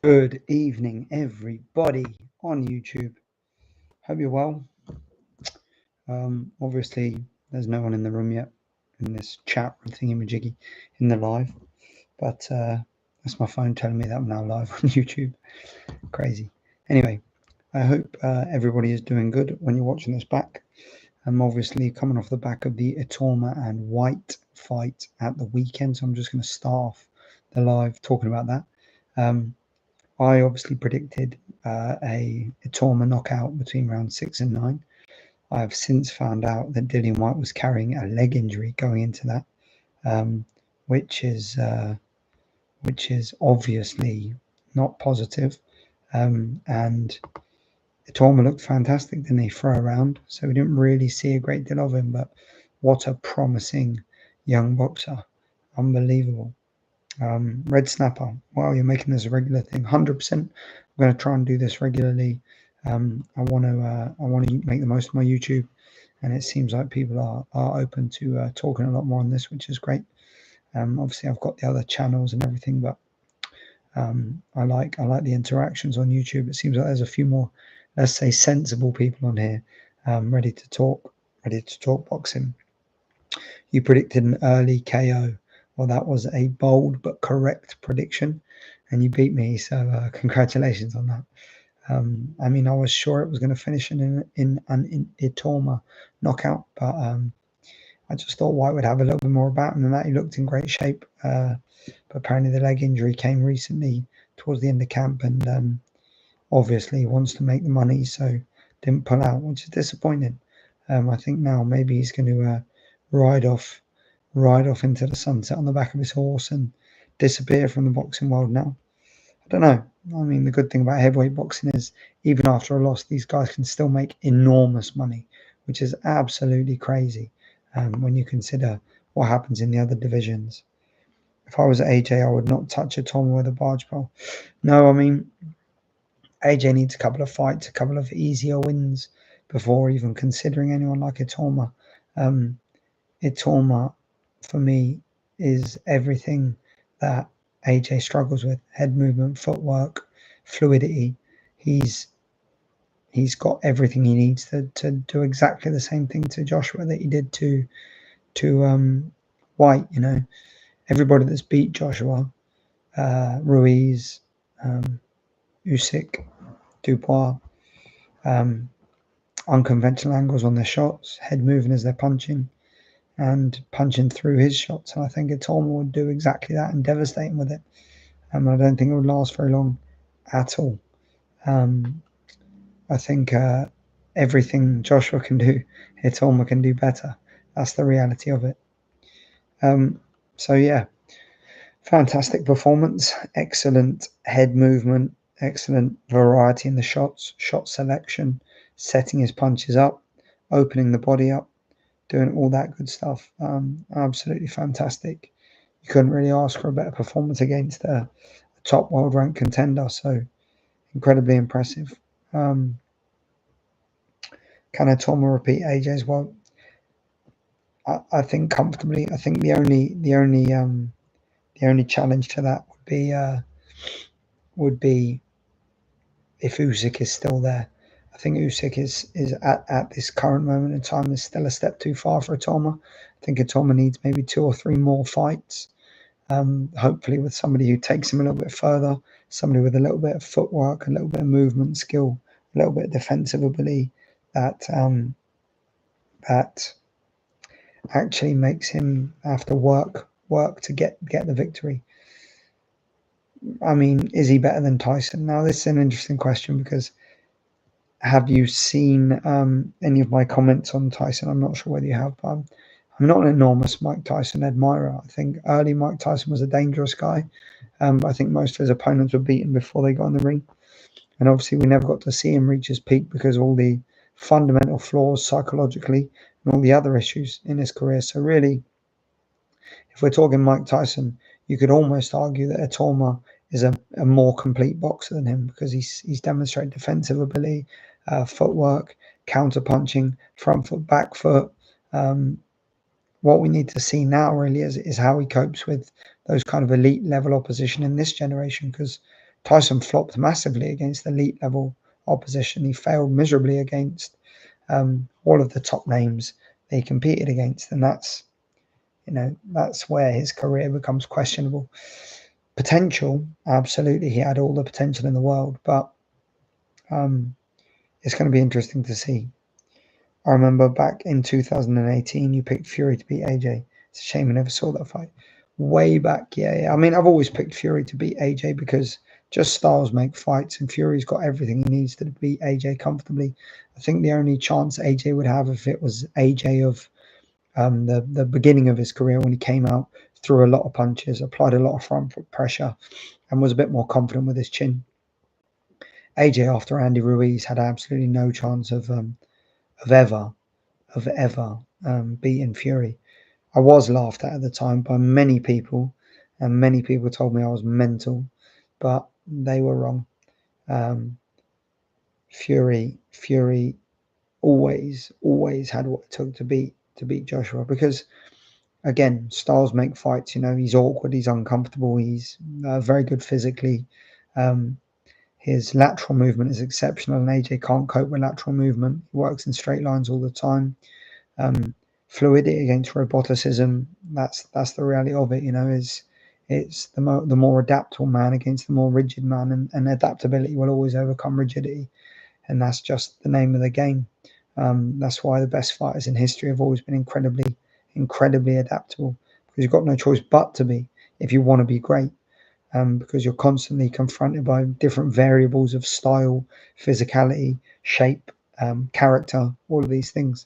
Good evening, everybody on YouTube. Hope you're well. Obviously, there's no one in the room yet in this chat room thingy-majiggy in the live, but that's my phone telling me that I'm now live on YouTube. Crazy. Anyway, I hope everybody is doing good when you're watching this back. I'm obviously coming off the back of the Itorma and White fight at the weekend, so I'm just going to start off the live talking about that. I obviously predicted a Itorma knockout between round 6 and 9. I have since found out that Dillian White was carrying a leg injury going into that, which is obviously not positive. And Itorma looked fantastic, didn't he, throw around? So we didn't really see a great deal of him, but what a promising young boxer. Unbelievable. Red Snapper, wow, you're making this a regular thing. 100%. I'm going to try and do this regularly. I want to make the most of my YouTube, and it seems like people are open to talking a lot more on this, which is great. Obviously, I've got the other channels and everything, but I like the interactions on YouTube. It seems like there's a few more, let's say, sensible people on here, ready to talk boxing. You predicted an early KO. Well, that was a bold but correct prediction, and you beat me, so congratulations on that. I mean, I was sure it was going to finish in an Itorma knockout, but I just thought White would have a little bit more about him than that. He looked in great shape, but apparently the leg injury came recently towards the end of camp, and obviously he wants to make the money, so didn't pull out, which is disappointing. I think now maybe he's going to ride off into the sunset on the back of his horse and disappear from the boxing world now. I don't know. I mean, the good thing about heavyweight boxing is even after a loss, these guys can still make enormous money, which is absolutely crazy when you consider what happens in the other divisions. If I was AJ, I would not touch a Tom with a barge pole. No, I mean, AJ needs a couple of fights, a couple of easier wins before even considering anyone like Itorma. Itorma, for me, is everything that AJ struggles with: head movement, footwork, fluidity. He's got everything he needs to do exactly the same thing to Joshua that he did to White. You know, everybody that's beat Joshua, Ruiz, Usyk, Dubois, unconventional angles on their shots, head moving as they're punching, and punching through his shots. And I think Itorma would do exactly that and devastate him with it. I don't think it would last very long at all. I think everything Joshua can do, Itorma can do better. That's the reality of it. So yeah, fantastic performance, excellent head movement, excellent variety in the shots, shot selection, setting his punches up, opening the body up, doing all that good stuff. Absolutely fantastic. You couldn't really ask for a better performance against a top world ranked contender. So incredibly impressive. Can Itorma repeat AJ's? Well, I think comfortably. I think the only challenge to that would be if Usyk is still there. I think Usyk is at this current moment in time is still a step too far for Itorma. I think Itorma needs maybe 2 or 3 more fights, hopefully with somebody who takes him a little bit further, somebody with a little bit of footwork, a little bit of movement skill, a little bit of defensive ability that actually makes him have to work to get the victory. I mean, is he better than Tyson? Now, this is an interesting question because have you seen any of my comments on Tyson? I'm not sure whether you have, but I'm not an enormous Mike Tyson admirer. I think early Mike Tyson was a dangerous guy. I think most of his opponents were beaten before they got in the ring. And obviously we never got to see him reach his peak because of all the fundamental flaws psychologically and all the other issues in his career. So really, if we're talking Mike Tyson, you could almost argue that Itorma is a more complete boxer than him because he's demonstrated defensive ability, footwork, counter punching, front foot, back foot. What we need to see now really is how he copes with those kind of elite level opposition in this generation, because Tyson flopped massively against elite level opposition. He failed miserably against all of the top names they competed against, and that's where his career becomes questionable. Potential, absolutely, he had all the potential in the world, but it's going to be interesting to see. I remember back in 2018, you picked Fury to beat AJ. It's a shame I never saw that fight. Way back, yeah. I mean, I've always picked Fury to beat AJ because just styles make fights, and Fury's got everything he needs to beat AJ comfortably. I think the only chance AJ would have if it was AJ of the beginning of his career when he came out, threw a lot of punches, applied a lot of front foot pressure, and was a bit more confident with his chin. AJ after Andy Ruiz had absolutely no chance of ever beating Fury. I was laughed at the time by many people, and many people told me I was mental, but they were wrong. Fury always had what it took to beat Joshua because, again, styles make fights. He's awkward, he's uncomfortable, he's very good physically. His lateral movement is exceptional, and AJ can't cope with lateral movement. He works in straight lines all the time. Fluidity against roboticism. That's the reality of it. It's the more adaptable man against the more rigid man, and adaptability will always overcome rigidity, and that's just the name of the game. That's why the best fighters in history have always been incredibly adaptable, because you've got no choice but to be if you want to be great. Because you're constantly confronted by different variables of style, physicality, shape, character, all of these things.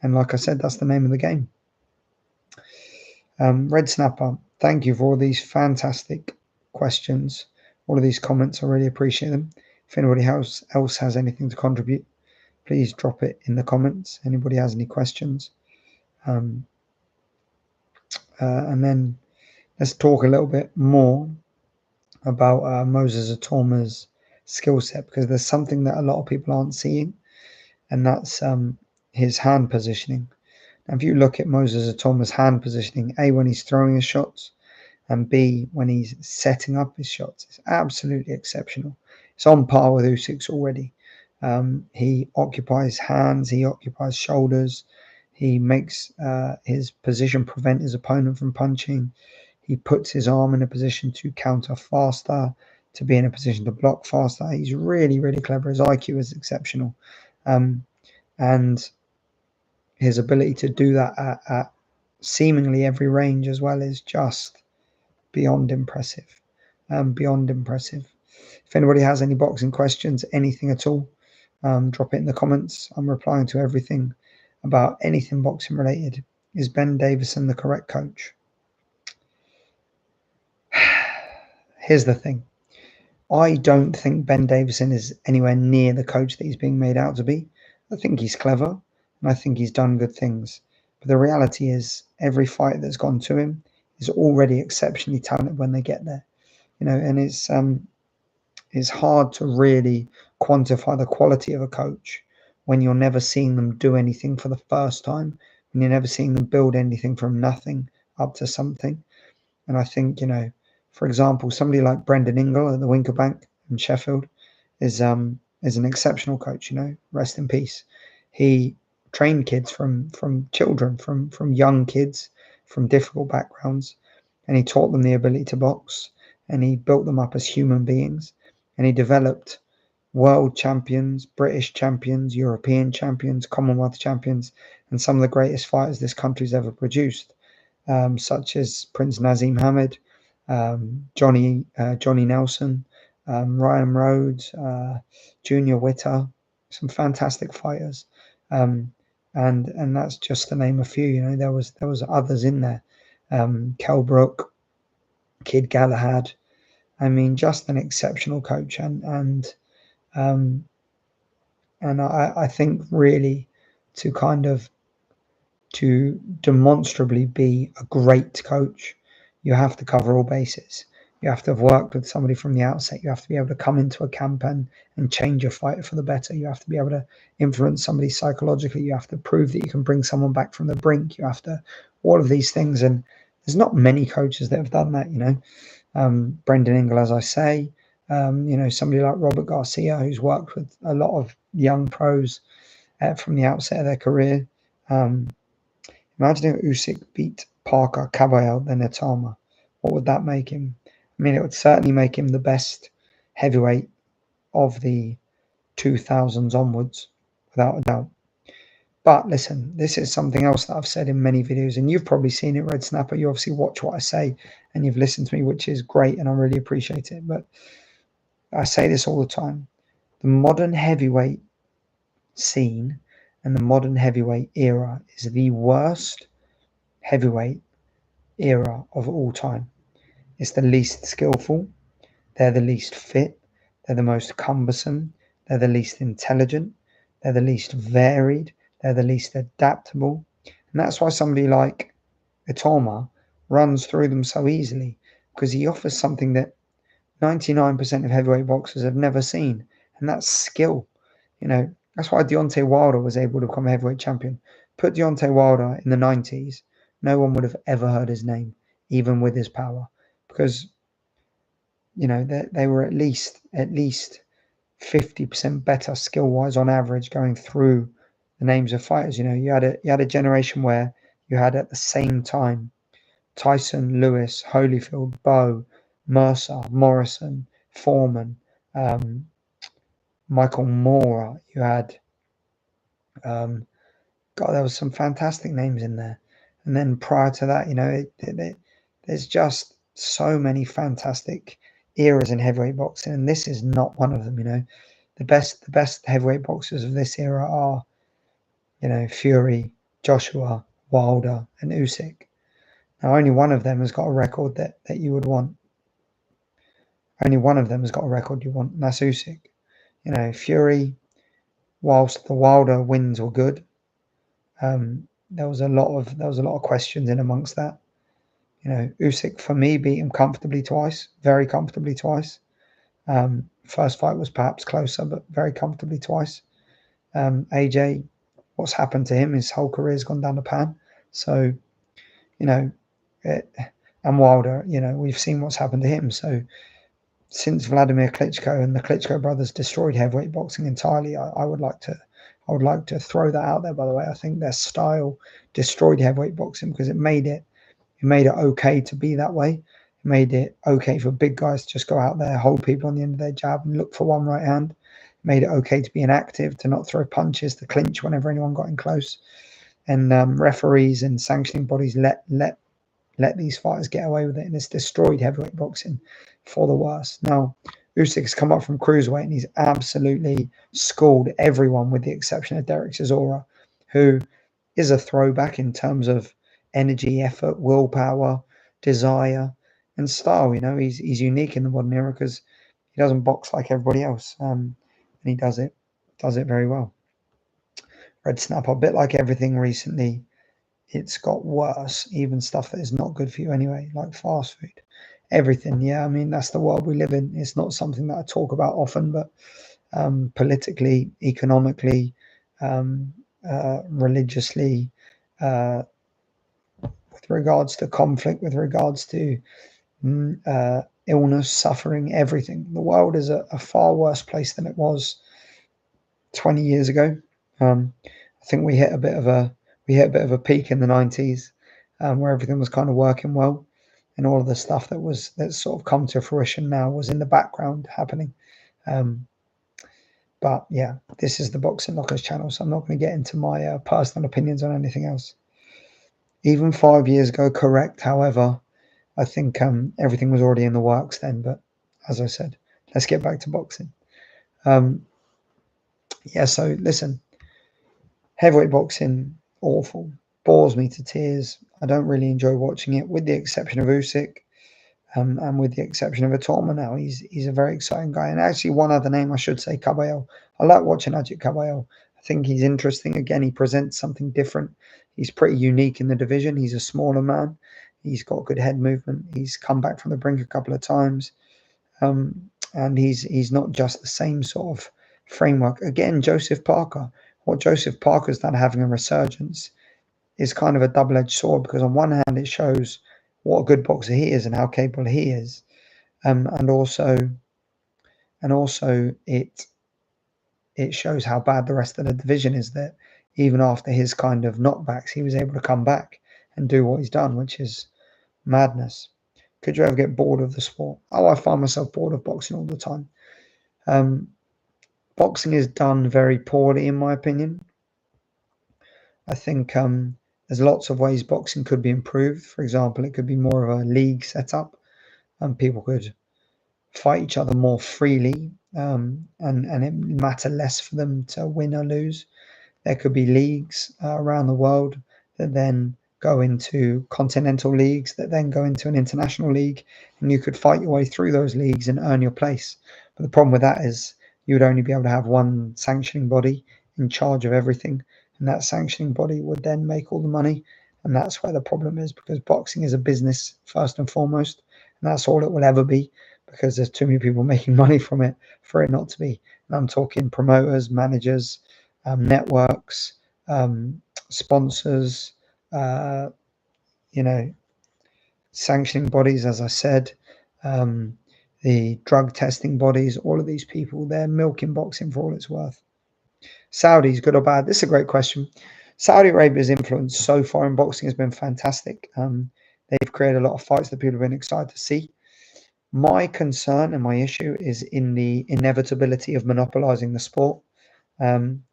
And like I said, that's the name of the game. Red Snapper, thank you for all these fantastic questions, all of these comments. I really appreciate them. If anybody else has anything to contribute, please drop it in the comments. Anybody has any questions? And then let's talk a little bit more about Moses Atoma's skill set, because there's something that a lot of people aren't seeing, and that's his hand positioning. Now, if you look at Moses Atoma's hand positioning, A, when he's throwing his shots, and B, when he's setting up his shots, it's absolutely exceptional. It's on par with Usyk's already. He occupies hands, he occupies shoulders, he makes his position prevent his opponent from punching. He puts his arm in a position to counter faster, to be in a position to block faster. He's really, really clever. His IQ is exceptional. And his ability to do that at seemingly every range as well is just beyond impressive. If anybody has any boxing questions, anything at all, drop it in the comments. I'm replying to everything about anything boxing related. Is Ben Davison the correct coach? Here's the thing. I don't think Ben Davison is anywhere near the coach that he's being made out to be. I think he's clever, and I think he's done good things. But the reality is, every fight that's gone to him is already exceptionally talented when they get there. And it's hard to really quantify the quality of a coach when you're never seeing them do anything for the first time, when you're never seeing them build anything from nothing up to something. And I think, for example, somebody like Brendan Ingle at the Winker Bank in Sheffield is an exceptional coach. Rest in peace. He trained kids from children, from young kids, from difficult backgrounds, and he taught them the ability to box, and he built them up as human beings, and he developed world champions, British champions, European champions, Commonwealth champions, and some of the greatest fighters this country's ever produced, such as Prince Nazim Hamid, Johnny Nelson, Ryan Rhodes, Junior Witter, some fantastic fighters, and that's just to name a few. There was others in there, Kell Brook, Kid Galahad. I mean, just an exceptional coach, and I think really to demonstrably be a great coach, you have to cover all bases. You have to have worked with somebody from the outset. You have to be able to come into a camp and change a fight for the better. You have to be able to influence somebody psychologically. You have to prove that you can bring someone back from the brink. You have to, all of these things. And there's not many coaches that have done that, Brendan Ingle, as I say, You know, somebody like Robert Garcia, who's worked with a lot of young pros from the outset of their career. Imagine if Usyk beat Parker, Caballero, then Itama. What would that make him? I mean, it would certainly make him the best heavyweight of the 2000s onwards, without a doubt. But listen, this is something else that I've said in many videos, and you've probably seen it, Red Snapper. You obviously watch what I say, and you've listened to me, which is great, and I really appreciate it. But I say this all the time. The modern heavyweight scene and the modern heavyweight era is the worst heavyweight era of all time. It's the least skillful, they're the least fit, they're the most cumbersome, they're the least intelligent, they're the least varied, they're the least adaptable. And that's why somebody like Itoma runs through them so easily, because he offers something that 99% of heavyweight boxers have never seen, and that's skill. You know, that's why Deontay Wilder was able to become a heavyweight champion. Put Deontay Wilder in the 90s, no one would have ever heard his name, even with his power, because you know they were at least 50% better skill wise on average going through the names of fighters. You know, you had a generation where you had at the same time Tyson, Lewis, Holyfield, Bowe, Mercer, Morrison, Foreman, Michael Moore. You had God, there was some fantastic names in there. And then prior to that, you know, there's just so many fantastic eras in heavyweight boxing, and this is not one of them. You know, the best heavyweight boxers of this era are, you know, Fury, Joshua, Wilder, and Usyk. Now, only one of them has got a record that you would want. Only one of them has got a record you want, and that's Usyk. You know, Fury, whilst the Wilder wins were good, there was a lot of questions in amongst that. You know, Usyk for me beat him comfortably twice, very comfortably twice. First fight was perhaps closer, but very comfortably twice. AJ, what's happened to him? His whole career's gone down the pan. So, you know, and Wilder, you know, we've seen what's happened to him. So, since Vladimir Klitschko and the Klitschko brothers destroyed heavyweight boxing entirely, I would like to throw that out there. By the way, I think their style destroyed heavyweight boxing because it made it okay to be that way. It made it okay for big guys to just go out there, hold people on the end of their jab, and look for one right hand. It made it okay to be inactive, to not throw punches, to clinch whenever anyone got in close. And referees and sanctioning bodies let these fighters get away with it, and it's destroyed heavyweight boxing for the worse. Now, Usyk's come up from cruiserweight, and he's absolutely schooled everyone with the exception of Derek Chisora, who is a throwback in terms of energy, effort, willpower, desire, and style. You know, he's unique in the modern era because he doesn't box like everybody else, and he does it very well. Red Snap, a bit like everything recently, it's got worse, even stuff that is not good for you anyway, like fast food. Everything, yeah, I mean, that's the world we live in. It's not something that I talk about often, but politically, economically, religiously, with regards to conflict, with regards to illness, suffering, everything. The world is a far worse place than it was 20 years ago. I think we hit a bit of a peak in the 90s, where everything was kind of working well, and all of the stuff that's sort of come to fruition now was in the background happening. But yeah, this is the Boxing Lockers channel, so I'm not going to get into my personal opinions on anything else. Even 5 years ago, correct. However, I think everything was already in the works then. But as I said, let's get back to boxing. Yeah, so listen, heavyweight boxing, awful, bores me to tears. I don't really enjoy watching it, with the exception of Usyk, and with the exception of Itoma now. He's a very exciting guy. And actually, one other name I should say, Caballero. I like watching Ajit Caballero. I think he's interesting. Again, he presents something different. He's pretty unique in the division. He's a smaller man. He's got good head movement. He's come back from the brink a couple of times. And he's not just the same sort of framework. Again, Joseph Parker. What Joseph Parker's done, having a resurgence, is kind of a double-edged sword, because on one hand it shows what a good boxer he is and how capable he is, and also and also it shows how bad the rest of the division is, that even after his kind of knockbacks, he was able to come back and do what he's done, which is madness. Could you ever get bored of the sport? Oh, I find myself bored of boxing all the time. Boxing is done very poorly, in my opinion. I think there's lots of ways boxing could be improved. For example, it could be more of a league setup, and people could fight each other more freely, and it matter less for them to win or lose. There could be leagues around the world that then go into continental leagues, that then go into an international league, and you could fight your way through those leagues and earn your place. But the problem with that is you would only be able to have one sanctioning body in charge of everything, and that sanctioning body would then make all the money. And that's where the problem is, because boxing is a business first and foremost, and that's all it will ever be, because there's too many people making money from it for it not to be. And I'm talking promoters, managers, networks, sponsors, uh, you know, sanctioning bodies, as I said, the drug testing bodies, all of these people, they're milking boxing for all it's worth. Saudis, good or bad? This is a great question. Saudi Arabia's influence so far in boxing has been fantastic. They've created a lot of fights that people have been excited to see. My concern and my issue is in the inevitability of monopolizing the sport. On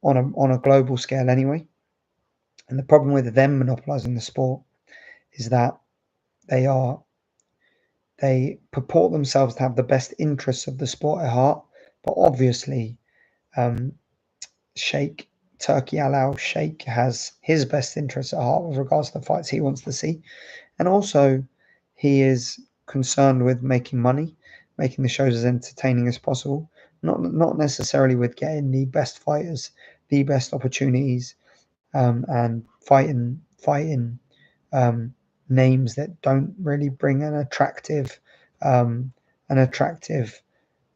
a global scale anyway. And the problem with them monopolizing the sport is that they purport themselves to have the best interests of the sport at heart, but obviously Sheikh Turkey Al Sheikh has his best interests at heart with regards to the fights he wants to see, and also he is concerned with making money, making the shows as entertaining as possible, not necessarily with getting the best fighters, the best opportunities, and fighting names that don't really bring an attractive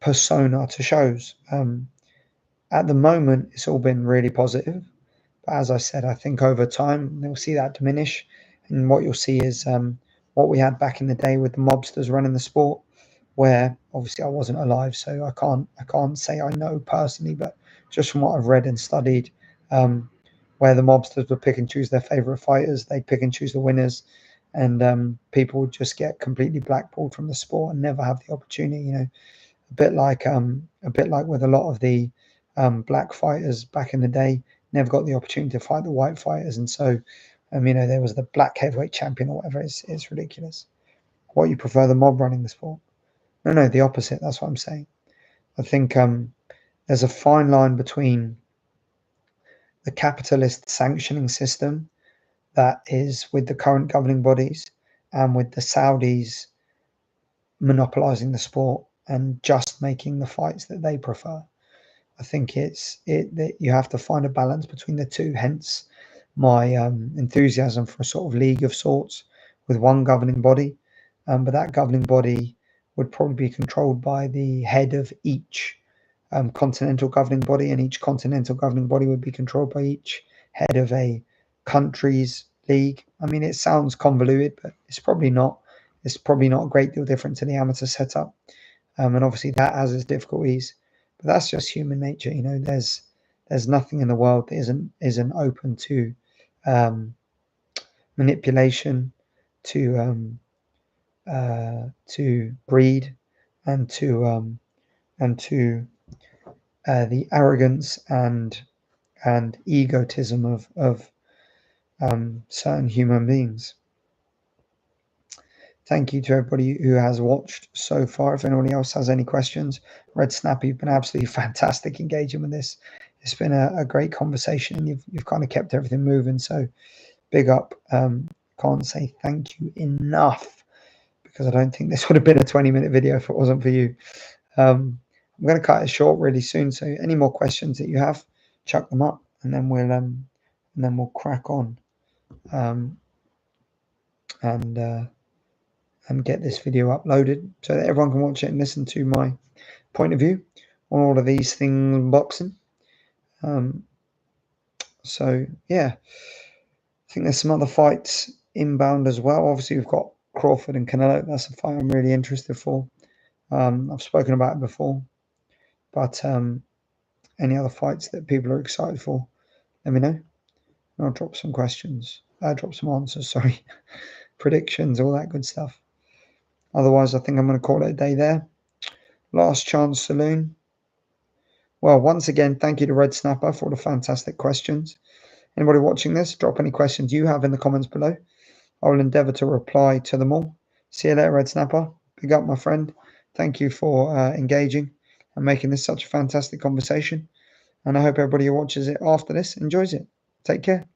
persona to shows. At the moment, it's all been really positive, but as I said, I think over time we'll see that diminish, and what you'll see is what we had back in the day with the mobsters running the sport, where obviously I wasn't alive, so I can't say I know personally, but just from what I've read and studied, where the mobsters would pick and choose their favorite fighters, they pick and choose the winners, and people would just get completely blackballed from the sport and never have the opportunity. A bit like with a lot of the black fighters back in the day, never got the opportunity to fight the white fighters, and so there was the black heavyweight champion or whatever. It's ridiculous. What, you prefer the mob running the sport? No, the opposite. That's what I'm saying. I think there's a fine line between the capitalist sanctioning system that is with the current governing bodies and with the Saudis monopolizing the sport and just making the fights that they prefer. I think that you have to find a balance between the two. Hence, my enthusiasm for a sort of league of sorts with one governing body, but that governing body would probably be controlled by the head of each continental governing body, and each continental governing body would be controlled by each head of a country's league. It sounds convoluted, but it's probably not. It's probably not a great deal different to the amateur setup, and obviously that has its difficulties. But that's just human nature, There's nothing in the world that isn't open to manipulation, to greed, and to the arrogance and egotism of certain human beings. Thank you to everybody who has watched so far. If anybody else has any questions, Red Snappy, you've been absolutely fantastic engaging with this. It's been a great conversation. You've kind of kept everything moving. So big up. Can't say thank you enough, because I don't think this would have been a 20-minute video if it wasn't for you. I'm going to cut it short really soon. So any more questions that you have, chuck them up, and then we'll crack on and get this video uploaded so that everyone can watch it and listen to my point of view on all of these things boxing. So yeah, I think there's some other fights inbound as well. Obviously we've got Crawford and Canelo. That's a fight I'm really interested for. I've spoken about it before. But any other fights that people are excited for, let me know. I'll drop some questions. Drop some answers, sorry. Predictions, all that good stuff. Otherwise, I think I'm going to call it a day there. Last Chance Saloon. Well, once again, thank you to Red Snapper for all the fantastic questions. Anybody watching this, drop any questions you have in the comments below. I will endeavour to reply to them all. See you later, Red Snapper. Big up, my friend. Thank you for engaging and making this such a fantastic conversation. And I hope everybody who watches it after this enjoys it. Take care.